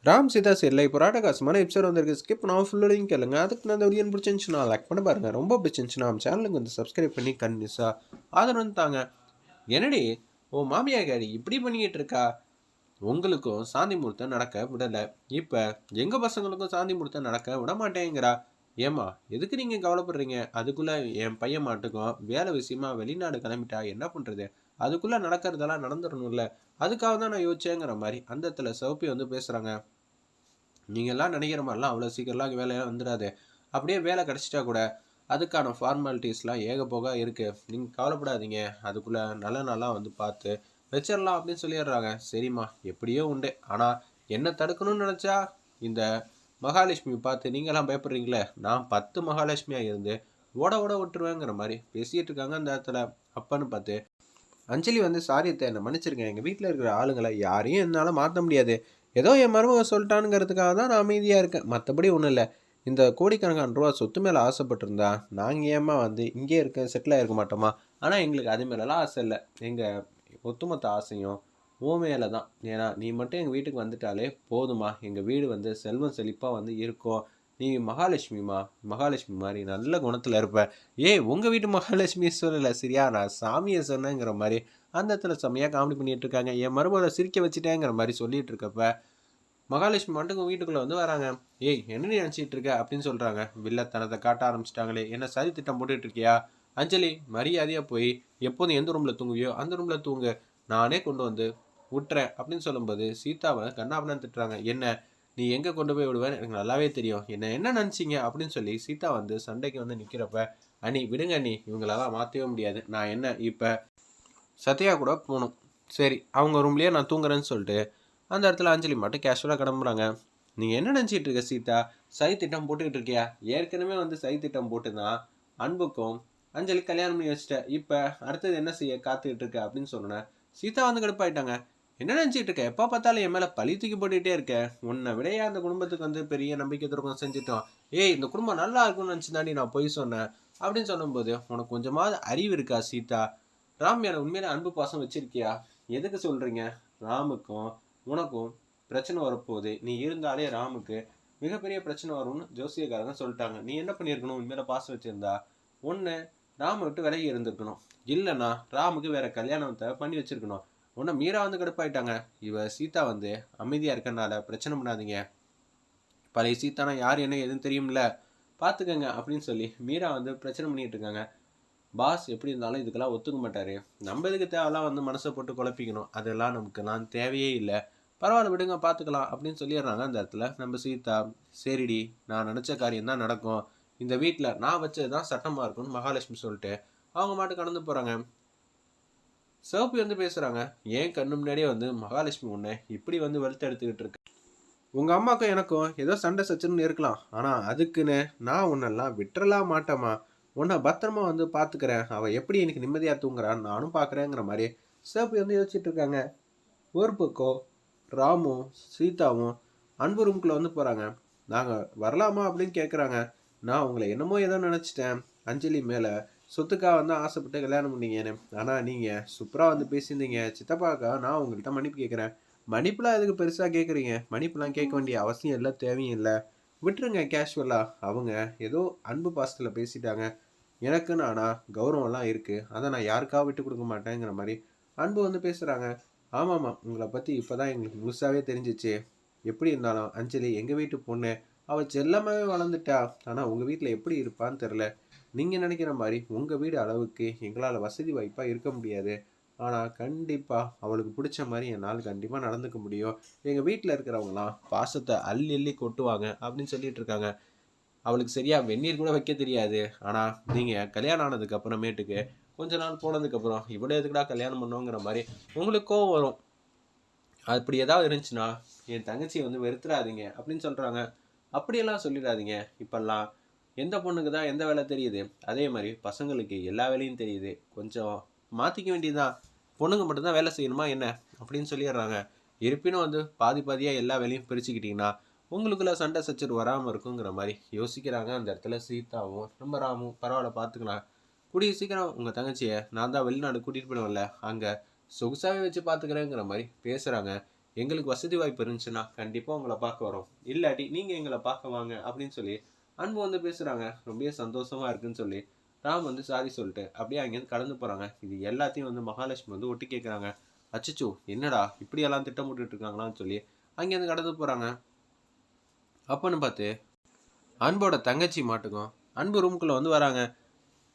Ram Sita serial இப்போ ராட்டகாசமான episode வந்திருக்கு. Skip பண்ணாமல் ஃபுல்லோடையும் கேளுங்க. அதுக்கு நான் அந்த வீடியோ பிடிச்சிருந்துச்சுன்னா லைக் பண்ண பாருங்க. ரொம்ப பிடிச்சிருந்துச்சுன்னா நம்ம சேனலுக்கு வந்து சப்ஸ்கிரைப் பண்ணி கண்டினியூஸாக ஆதரவு தாங்க. என்னடி ஓ மாமியாக்காரி இப்படி பண்ணிக்கிட்டு இருக்கா? உங்களுக்கும் சாந்தி முகூர்த்தம் நடக்க விடலை. இப்போ எங்கள் பசங்களுக்கும் சாந்தி முகூர்த்தம் நடக்க விட மாட்டேங்கிறா. ஏம்மா எதுக்கு நீங்கள் கவலைப்படுறீங்க? அதுக்குள்ளே என் பையன் மாட்டுக்கும் வேலை விஷயமா வெளிநாடு கிளம்பிட்டா என்ன பண்ணுறது? அதுக்குள்ளே நடக்கிறதெல்லாம் நடந்துடணும்ல. அதுக்காக தான் நான் யோசிச்சேங்கிற மாதிரி அந்த இடத்துல சிவப்பி வந்து பேசுகிறாங்க. நீங்கள்லாம் நினைக்கிற மாதிரிலாம் அவ்வளோ சீக்கிரம்லாம் வேலையாக வந்துடாது. அப்படியே வேலை கிடச்சிட்டா கூட அதுக்கான ஃபார்மாலிட்டிஸ்லாம் ஏகப்போக இருக்குது. நீங்கள் கவலைப்படாதீங்க. அதுக்குள்ளே நல்ல நாளாக வந்து பார்த்து வச்சிடலாம் அப்படின்னு சொல்லிடுறாங்க. சரிம்மா எப்படியோ உண்டு. ஆனால் என்ன தடுக்கணும்னு நினச்சா இந்த மகாலட்சுமி பார்த்து நீங்களாம் பயப்படுறீங்களே, நான் 10 மகாலட்சுமியாக இருந்து ஓட ஓட விட்டுருவேங்கிற மாதிரி பேசிகிட்டு இருக்காங்க. அந்த இடத்துல அப்பன்னு பார்த்து அஞ்சலி வந்து சாரியத்தை என்னை மன்னிச்சிருக்கேன். எங்கள் வீட்டில் இருக்கிற ஆளுங்களை யாரையும் என்னால் மாற்ற முடியாது. ஏதோ என் மருமக சொல்லிட்டானுங்கிறதுக்காக தான் நான் அமைதியாக இருக்கேன். மற்றபடி ஒன்றும் இல்லை. இந்த கோடிக்கணக்கான ரூபா சொத்து மேலே ஆசைப்பட்டிருந்தா நாங்கள் ஏமா வந்து இங்கே இருக்க செட்டில் ஆகிருக்க மாட்டோமா? ஆனால் எங்களுக்கு அது மேலெலாம் ஆசை இல்லை. எங்கள் ஒட்டுமொத்த ஆசையும் உன் மேலே தான். ஏன்னா நீ மட்டும் எங்கள் வீட்டுக்கு வந்துட்டாலே போதுமா. எங்கள் வீடு வந்து செல்வம் செழிப்பாக வந்து இருக்கும். நீ மகாலட்சுமிமா, மகாலட்சுமி மாதிரி நல்ல குணத்தில் இருப்ப. ஏய் உங்கள் வீட்டு மகாலட்சுமி சொல்லலை சரியா, நான் சாமியை சொன்னேங்கிற மாதிரி அந்த இடத்துல செம்மையாக காமெடி பண்ணிகிட்டு இருக்காங்க. என் மருமகளை சிரிக்க வச்சுட்டேங்கிற மாதிரி சொல்லிட்டு இருக்கப்ப மகாலட்சுமி மட்டும் வீட்டுக்குள்ளே வந்து வராங்க. ஏய் என்ன நினச்சிட்டு இருக்க அப்படின்னு சொல்கிறாங்க. வில்லத்தனத்தை காட்ட ஆரம்பிச்சிட்டாங்களே, என்ன சதி திட்டம் போட்டுட்டு இருக்கியா? அஞ்சலி மரியாதையாக போய் எப்போதும் எந்த ரூமில் தூங்குவியோ அந்த ரூமில் தூங்கு, நானே கொண்டு வந்து விட்டுறேன் அப்படின்னு சொல்லும்போது சீதாவை கண்ணாபண்ணான்னு திட்டுறாங்க. என்ன நீ எங்கே கொண்டு போய் விடுவேன்னு எனக்கு நல்லாவே தெரியும். என்ன நினச்சிங்க அப்படின்னு சொல்லி சீதா வந்து சண்டைக்கு வந்து நிற்கிறப்ப, அண்ணி விடுங்க அண்ணி, இவங்களெல்லாம் மாற்றவே முடியாது. நான் என்ன இப்போ சத்யா கூட போகணும். சரி அவங்க ரூம்லேயே நான் தூங்குறேன்னு சொல்லிட்டு அந்த இடத்துல அஞ்சலி மட்டும் கேஷுவலாக கிளம்புறாங்க. நீங்கள் என்ன நினச்சிட்டு இருக்க சீதா? சதி திட்டம் போட்டுக்கிட்டு இருக்கியா? ஏற்கனவே வந்து சதி திட்டம் போட்டு தான் அன்புக்கும் அஞ்சலி கல்யாணம் பண்ணி வச்சுட்டேன். இப்போ அடுத்தது என்ன செய்ய காத்துக்கிட்டு இருக்க அப்படின்னு சொன்னேன். சீதா வந்து கடுப்பாயிட்டாங்க. என்ன நினச்சிட்டு இருக்க? எப்போ பார்த்தாலும் என் மேலே பழி தூக்கி போட்டுக்கிட்டே இருக்க. உன்னை விடையே அந்த குடும்பத்துக்கு வந்து பெரிய நம்பிக்கை துரோகம் செஞ்சுட்டோம். ஏய் இந்த குடும்பம் நல்லா இருக்கும்னு நினச்சி தாண்டி நான் பொய் சொன்னேன் அப்படின்னு சொல்லும்போது, உனக்கு கொஞ்சமாவது அறிவு இருக்கா சீதா? ராம் மேலே உண்மையில அன்பு பாசம் வச்சிருக்கியா? எதுக்கு சொல்கிறீங்க? ராமுக்கும் உனக்கும் பிரச்சனை வரப்போகுது. நீ இருந்தாலே ராமுக்கு மிகப்பெரிய பிரச்சனை வரும்னு ஜோசியக்காரங்க சொல்லிட்டாங்க. நீ என்ன பண்ணியிருக்கணும்? உண்மையில பாசம் வச்சுருந்தா ஒன்று ராம விட்டு விலகி இருந்திருக்கணும். இல்லைன்னா ராமுக்கு வேற கல்யாணத்தை பண்ணி வச்சிருக்கணும். உன்னை மீரா வந்து கடுப்பாயிட்டாங்க. இவ சீதா வந்து அமைதியாக இருக்கனால பிரச்சனை பண்ணாதீங்க. பழைய சீதானா யார் என்ன எதுவும் தெரியும்ல, பார்த்துக்கங்க அப்படின்னு சொல்லி மீரா வந்து பிரச்சனை பண்ணிட்டு இருக்காங்க. பாஸ் எப்படி இருந்தாலும் இதுக்கெல்லாம் ஒத்துக்க மாட்டார். நம்ம இதுக்கு தேவையெல்லாம் வந்து மனசை போட்டு குழப்பிக்கணும். அதெல்லாம் நமக்கு நான் தேவையே இல்லை. பரவாயில்ல விடுங்க பார்த்துக்கலாம் அப்படின்னு சொல்லிடுறாங்க. அந்த இடத்துல நம்ம சீதா சரிடி நான் நினச்ச காரியம் தான் நடக்கும். இந்த வீட்டில் நான் வச்சது தான் சட்டமாக இருக்கும்னு மகாலட்சுமி சொல்லிட்டு அவங்க மாட்டு கடந்து போகிறாங்க. சிவப்பி வந்து பேசுகிறாங்க. ஏன் கண்ணு முன்னாடியே வந்து மகாலட்சுமி உன்னை இப்படி வந்து வெளுத்து எடுத்துக்கிட்டு இருக்கு. உங்கள் அம்மாக்கும் எனக்கும் ஏதோ சண்டை சச்சுன்னு இருக்கலாம். ஆனால் அதுக்குன்னு நான் உன்னெல்லாம் விட்டுறலாம் மாட்டேம்மா. உன்னை பத்திரமா வந்து பார்த்துக்கிறேன். அவள் எப்படி எனக்கு நிம்மதியாக தூங்குறான்னு நானும் பார்க்குறேங்கிற மாதிரி சிவப்பி வந்து யோசிச்சுட்டு இருக்காங்க. ஒரு பக்கம் ராமும் சீதாவும் அன்பு ரூம்குள்ளே வந்து போகிறாங்க. நாங்கள் வரலாமா அப்படின்னு கேட்குறாங்க. நான் உங்களை என்னமோ ஏதோ நினச்சிட்டேன். அஞ்சலி மேலே சொத்துக்காக வந்து ஆசைப்பட்டு கல்யாணம் பண்ணீங்கன்னு. ஆனால் நீங்கள் சூப்பராக வந்து பேசியிருந்தீங்க. சித்தப்பாக்கா நான் உங்கள்கிட்ட மன்னிப்பு கேட்குறேன். மன்னிப்புலாம் எதுக்கு பெருசாக கேட்குறீங்க? மன்னிப்புலாம் கேட்க வேண்டிய அவசியம் இல்லை, தேவையும் இல்லை. விட்டுருங்க கேஷுவலாக. அவங்க ஏதோ அன்பு பாசத்தில் பேசிட்டாங்க. எனக்குன்னு ஆனால் கௌரவம்லாம் இருக்குது. அதை நான் யாருக்காக விட்டு கொடுக்க மாட்டேங்கிற மாதிரி அன்பு வந்து பேசுகிறாங்க. ஆமாம்மா உங்களை பற்றி இப்போ தான் எங்களுக்கு முழுசாகவே தெரிஞ்சிச்சு. எப்படி இருந்தாலும் அஞ்சலி எங்கள் வீட்டு பொண்ணு. அவள் செல்லமாகவே வளர்ந்துட்டா. ஆனால் உங்கள் வீட்டில் எப்படி இருப்பான்னு தெரில. நீங்கள் நினைக்கிற மாதிரி உங்கள் வீடு அளவுக்கு எங்களால் வசதி வாய்ப்பாக இருக்க முடியாது. ஆனால் கண்டிப்பாக அவளுக்கு பிடிச்ச மாதிரி என்னால் கண்டிப்பாக நடந்துக்க முடியும். எங்கள் வீட்டில் இருக்கிறவங்களாம் பாசத்தை அள்ளி அள்ளி கொட்டுவாங்க அப்படின்னு சொல்லிட்டு இருக்காங்க. அவளுக்கு சரியாக வெந்நீர் கூட வைக்க தெரியாது. ஆனால் நீங்கள் கல்யாணம் ஆனதுக்கு அப்புறமேட்டுக்கு கொஞ்ச நாள் போனதுக்கப்புறம் இவ்வளோ எதுக்குடா கல்யாணம் பண்ணுவோங்கிற மாதிரி உங்களுக்கு கோவம் வரும். அப்படி ஏதாவது இருந்துச்சுன்னா என் தங்கச்சியை வந்து வெறுத்துறாதீங்க அப்படின்னு சொல்கிறாங்க. அப்படியெல்லாம் சொல்லிடாதீங்க. இப்போல்லாம் எந்த பொண்ணுக்கு தான் எந்த வேலை தெரியுது, அதே மாதிரி பசங்களுக்கு எல்லா வேலையும் தெரியுது. கொஞ்சம் மாற்றிக்க வேண்டியதுதான். பொண்ணுங்க மட்டும்தான் வேலை செய்யணுமா என்ன அப்படின்னு சொல்லிடுறாங்க. இருப்பினும் வந்து பாதி பாதியாக எல்லா வேலையும் பிரிச்சுக்கிட்டிங்கன்னா உங்களுக்குள்ள சண்டை சச்சரவு வராமல் இருக்குங்கிற மாதிரி யோசிக்கிறாங்க. அந்த இடத்துல சீதாவும் ரொம்ப ராமும் பரவாயில்ல பார்த்துக்கலாம். கூடிய சீக்கிரம் உங்கள் தங்கச்சியை நான் தான் வெளிநாடு கூட்டிகிட்டு போயிடுவேன்ல, அங்கே சொகுசாகவே வச்சு பார்த்துக்கிறேங்கிற மாதிரி பேசுகிறாங்க. எங்களுக்கு வசதி வாய்ப்பு இருந்துச்சுன்னா கண்டிப்பாக உங்களை பார்க்க வரோம், இல்லாட்டி நீங்கள் எங்களை பார்க்க வாங்க அப்படின்னு சொல்லி அன்பு வந்து பேசுகிறாங்க. ரொம்பவே சந்தோஷமாக இருக்குன்னு சொல்லி ராம் வந்து சாரி சொல்லிட்டு அப்படியே அங்கேருந்து கடந்து போகிறாங்க. இது எல்லாத்தையும் வந்து மகாலட்சுமி வந்து ஒட்டி கேட்குறாங்க. அச்சச்சோ என்னடா இப்படியெல்லாம் திட்டமிட்டு இருக்காங்களான்னு சொல்லி அங்கேருந்து கடந்து போகிறாங்க. அப்போன்னு பார்த்து அன்போட தங்கச்சி மாட்டுக்கும் அன்பு ரூம்குள்ளே வந்து வராங்க.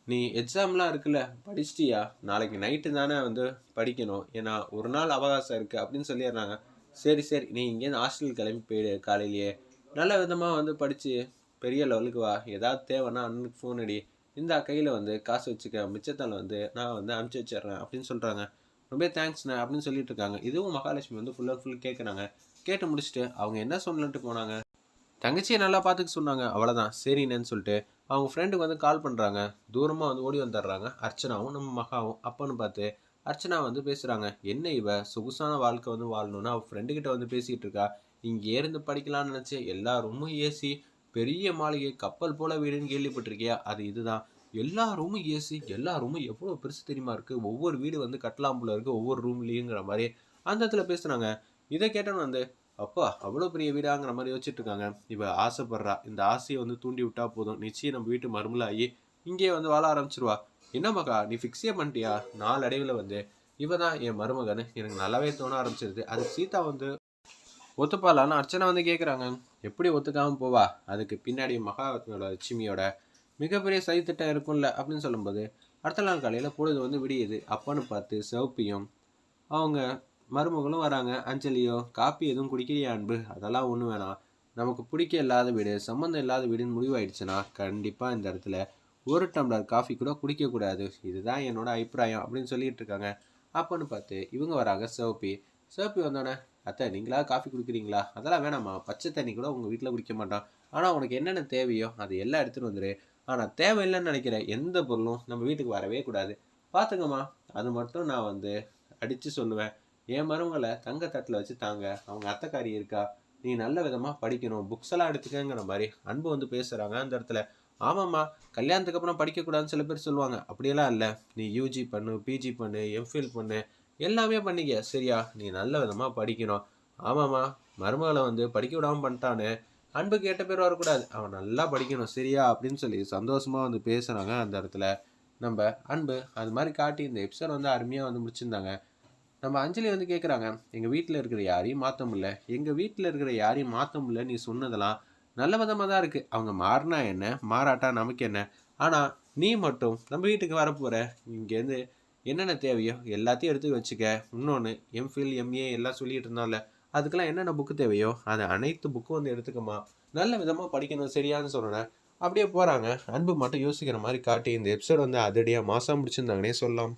நீ எக்ஸாம்லாம் இருக்குல்ல, படிச்சிட்டியா? நாளைக்கு நைட்டு தானே வந்து படிக்கணும், ஏன்னா ஒரு நாள் அவகாசம் இருக்குது அப்படின்னு சொல்லிடுறாங்க. சரி சரி, நீ இங்கேருந்து ஹாஸ்டல் கிளம்பி போயிடு, காலையிலேயே நல்ல விதமாக வந்து படித்து பெரிய லெவலுக்கு வா. ஏதாவது தேவைன்னா அண்ணனுக்கு ஃபோன் அடி, இந்த கையில் வந்து காசு வச்சுக்க, மிச்சத்தால் வந்து நான் வந்து அனுப்பிச்சி வச்சிட்றேன் அப்படின்னு சொல்கிறாங்க. ரொம்ப தேங்க்ஸ்ண்ணே அப்படின்னு சொல்லிட்டு இருக்காங்க. இதுவும் மகாலட்சுமி வந்து ஃபுல் அண்ட் ஃபுல் கேட்குறாங்க. கேட்டு முடிச்சுட்டு அவங்க என்ன சொல்லணுன்ட்டு போனாங்க, தங்கச்சியை நல்லா பார்த்துக்க சொன்னாங்க, அவ்வளோதான் சரிண்ணேன்னு சொல்லிட்டு அவங்க ஃப்ரெண்டுக்கு வந்து கால் பண்ணுறாங்க. தூரமாக வந்து ஓடி வந்துடுறாங்க அர்ச்சனாவும் நம்ம மகாவும். அப்போன்னு பார்த்து அர்ச்சனா வந்து பேசுகிறாங்க. என்ன இவ சொகுசான வாழ்க்கை வந்து வாழணும்னு அவள் ஃப்ரெண்டுக்கிட்ட வந்து பேசிகிட்டு இருக்கா. இங்கே இருந்து படிக்கலாம்னு நினச்சி எல்லா ரூமும் ஏசி, பெரிய மாளிகை, கப்பல் போல வீடுன்னு கேள்விப்பட்டிருக்கியா? அது இதுதான். எல்லா ரூமும் ஏசி, எல்லா ரூமும் எவ்வளோ பெருசு தெரியுமா இருக்குது, ஒவ்வொரு வீடு வந்து கட்டலாம் போல இருக்குது ஒவ்வொரு ரூம்லேயுங்கிற மாதிரி அந்த இடத்துல பேசுகிறாங்க. இதை கேட்டோன்னு வந்து அப்பா அவ்வளோ பெரிய வீடாங்கிற மாதிரி யோசிச்சுட்டு இருக்காங்க. இவ ஆசைப்படுறா, இந்த ஆசையை வந்து தூண்டி விட்டா போதும், நிச்சயம் நம்ம வீட்டு மருமலாகி இங்கே வந்து வாழ ஆரம்பிச்சிருவா. என்ன மகா நீ ஃபிக்ஸே பண்ணிட்டியா? நாளடைவில் வந்து இவ தான் என் மருமகன்னு எனக்கு நல்லாவே தோண ஆரம்பிச்சிருது. அது சீதா வந்து ஒத்துப்பாளான்னு அர்ச்சனை வந்து கேட்குறாங்க. எப்படி ஒத்துக்காமல் போவா? அதுக்கு பின்னாடி மகாலட்சுமியோட லட்சுமியோட மிகப்பெரிய சதித்திட்டம் இருக்கும்ல அப்படின்னு சொல்லும்போது அடுத்த நாள் காலையில் பொழுது வந்து விடியுது. அப்பன்னு பார்த்து சிவப்பியும் அவங்க மருமகளும் வராங்க. அஞ்சலியோ காப்பி எதுவும் குடிக்கிறியா அன்பு? அதெல்லாம் ஒன்றும் வேணாம், நமக்கு பிடிக்க இல்லாத வீடு, சம்மந்தம் இல்லாத வீடுன்னு முடிவாயிடுச்சுன்னா கண்டிப்பாக இந்த இடத்துல ஒரு டம்ளர் காஃபி கூட குடிக்கக்கூடாது, இதுதான் என்னோட அபிப்பிராயம் அப்படின்னு சொல்லிட்டு இருக்காங்க. அப்போன்னு பார்த்து இவங்க வராங்க. சிவப்பி வந்தோடனே, அத்தை நீங்களா காஃபி குடிக்கிறீங்களா? அதெல்லாம் வேணாம்மா, பச்சை தண்ணி கூட உங்கள் வீட்டில் குடிக்க மாட்டான், ஆனால் உனக்கு என்னென்ன தேவையோ அது எல்லாம் எடுத்துகிட்டு வந்துடு. ஆனால் தேவையில்லைன்னு நினைக்கிற எந்த பொருளும் நம்ம வீட்டுக்கு வரவே கூடாது, பார்த்துங்கம்மா. அது மட்டும் நான் வந்து அடித்து சொல்லுவேன். என் மருமகளை தங்க தட்டில் வச்சு தாங்க, அவங்க அத்தைக்காரி இருக்கா, நீ நல்ல விதமாக படிக்கணும், புக்ஸ் எல்லாம் எடுத்துக்கங்கிற மாதிரி அன்பு வந்து பேசுகிறாங்க அந்த இடத்துல. ஆமாம்மா, கல்யாணத்துக்கு அப்புறம் படிக்கக்கூடாதுன்னு சில பேர் சொல்லுவாங்க, அப்படியெல்லாம் இல்லை, நீ யூஜி பண்ணு, பிஜி பண்ணு, எம்ஃபில் பண்ணு, எல்லாமே பண்ணிக்க சரியா, நீ நல்ல விதமாக படிக்கணும். ஆமாம்மா, மருமகளை வந்து படிக்க விடாமல் பண்ணிட்டான்னு அன்புக்கு கேட்ட பேர் வரக்கூடாது, அவன் நல்லா படிக்கணும் சரியா அப்படின்னு சொல்லி சந்தோஷமாக வந்து பேசுகிறாங்க அந்த இடத்துல நம்ம அன்பு. அது மாதிரி காட்டி இந்த எபிசோட் வந்து அருமையாக வந்து முடிச்சிருந்தாங்க. நம்ம அஞ்சலி வந்து கேட்குறாங்க, எங்கள் வீட்டில் இருக்கிற யாரையும் மாற்ற முடியல, எங்கள் வீட்டில் இருக்கிற யாரையும் மாற்ற முடியல, நீ சொன்னதெல்லாம் நல்ல விதமாக தான் இருக்குது, அவங்க மாறினா என்ன மாறாட்டா நமக்கு என்ன, ஆனால் நீ மட்டும் நம்ம வீட்டுக்கு வரப்போகிற, இங்கேருந்து என்னென்ன தேவையோ எல்லாத்தையும் எடுத்து வச்சுக்க. இன்னொன்று எம்ஃபில் எம்ஏ எல்லாம் சொல்லிட்டு இருந்தால, அதுக்கெல்லாம் என்னென்ன புக்கு தேவையோ அதை அனைத்து புக்கும் வந்து எடுத்துக்கமா, நல்ல விதமாக படிக்கணும் சரியான்னு சொன்னேன். அப்படியே போகிறாங்க. அன்பு மட்டும் யோசிக்கிற மாதிரி காட்டி இந்த எபிசோட் வந்து அதிரடியாக மாதம் முடிச்சிருந்தாங்கன்னே சொல்லலாம்.